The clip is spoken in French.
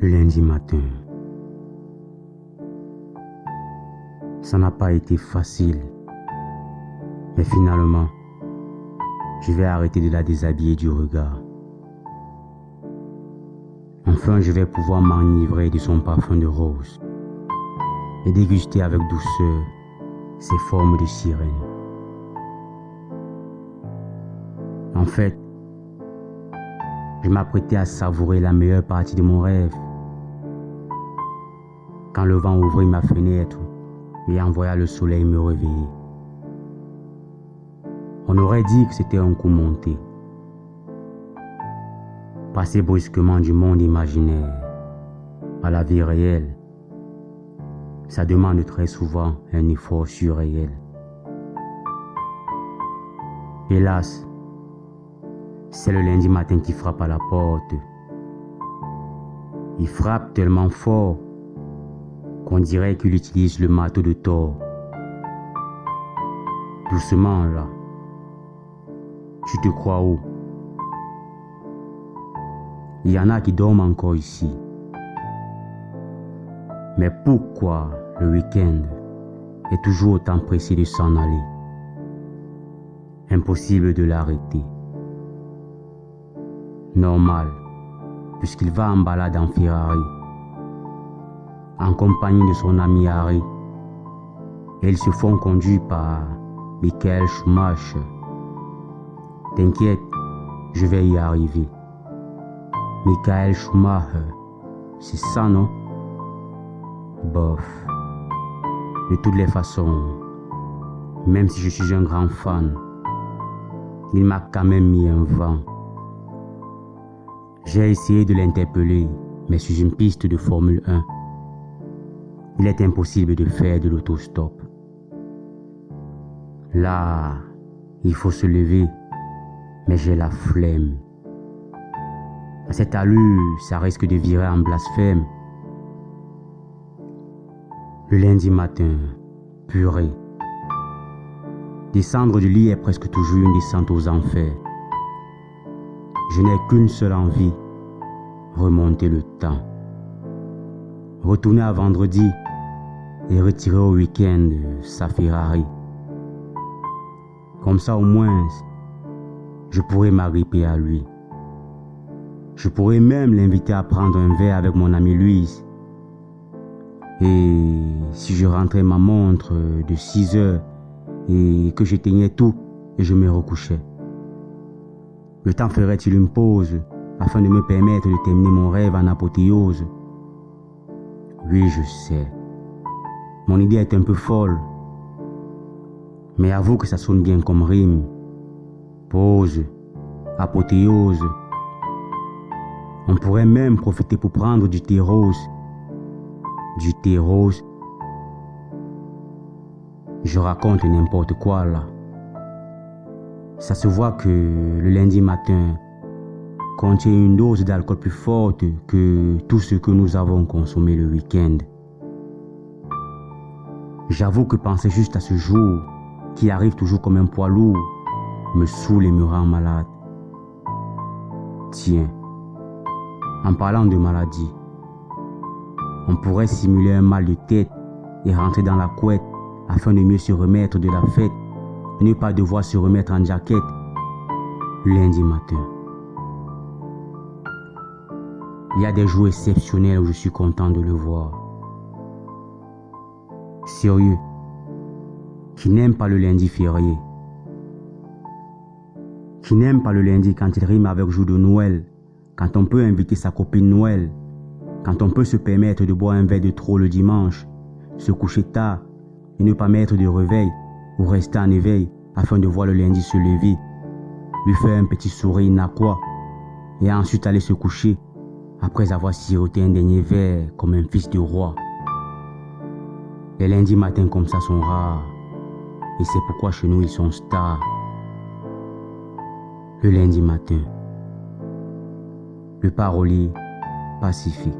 Le lundi matin, ça n'a pas été facile, mais finalement, je vais arrêter de la déshabiller du regard. Enfin, je vais pouvoir m'enivrer de son parfum de rose et déguster avec douceur ses formes de sirène. En fait, je m'apprêtais à savourer la meilleure partie de mon rêve quand le vent ouvrit ma fenêtre et envoya le soleil me réveiller. On aurait dit que c'était un coup monté. Passer brusquement du monde imaginaire à la vie réelle, ça demande très souvent un effort surréel. Hélas, c'est le lundi matin qui frappe à la porte. Il frappe tellement fort qu'on dirait qu'il utilise le marteau de Thor. Doucement là, tu te crois où? Il y en a qui dorment encore ici. Mais pourquoi le week-end est toujours autant pressé de s'en aller? Impossible de l'arrêter. Normal, puisqu'il va en balade en Ferrari, en compagnie de son ami Harry, et ils se font conduire par Michael Schumacher. T'inquiète, je vais y arriver. Michael Schumacher, c'est ça, non? Bof. De toutes les façons, même si je suis un grand fan, il m'a quand même mis un vent. J'ai essayé de l'interpeller, mais sur une piste de Formule 1, il est impossible de faire de l'autostop. Là, il faut se lever, mais j'ai la flemme. À cette allure, ça risque de virer en blasphème. Le lundi matin, purée. Descendre du lit est presque toujours une descente aux enfers. Je n'ai qu'une seule envie, remonter le temps. Retourner à vendredi et retirer au week-end sa Ferrari. Comme ça au moins, je pourrais m'agripper à lui. Je pourrais même l'inviter à prendre un verre avec mon ami Louise. Et si je rentrais ma montre de 6 heures et que j'éteignais tout et je me recouchais, le temps ferait-il une pause afin de me permettre de terminer mon rêve en apothéose? Oui, je sais. Mon idée est un peu folle. Mais avoue que ça sonne bien comme rime. Pause, apothéose. On pourrait même profiter pour prendre du thé rose. Du thé rose. Je raconte n'importe quoi là. Ça se voit que le lundi matin contient une dose d'alcool plus forte que tout ce que nous avons consommé le week-end. J'avoue que penser juste à ce jour, qui arrive toujours comme un poids lourd, me saoule et me rend malade. Tiens, en parlant de maladie, on pourrait simuler un mal de tête et rentrer dans la couette afin de mieux se remettre de la fête et ne pas devoir se remettre en jaquette lundi matin. Il y a des jours exceptionnels où je suis content de le voir. Sérieux, qui n'aime pas le lundi férié? Qui n'aime pas le lundi quand il rime avec jour de Noël, quand on peut inviter sa copine Noël, quand on peut se permettre de boire un verre de trop le dimanche, se coucher tard et ne pas mettre de réveil ou rester en éveil afin de voir le lundi se lever, lui faire un petit sourire narquois et ensuite aller se coucher après avoir siroté un dernier verre comme un fils de roi. Les lundis matins comme ça sont rares et c'est pourquoi chez nous ils sont stars. Le lundi matin, le parolier pacifique.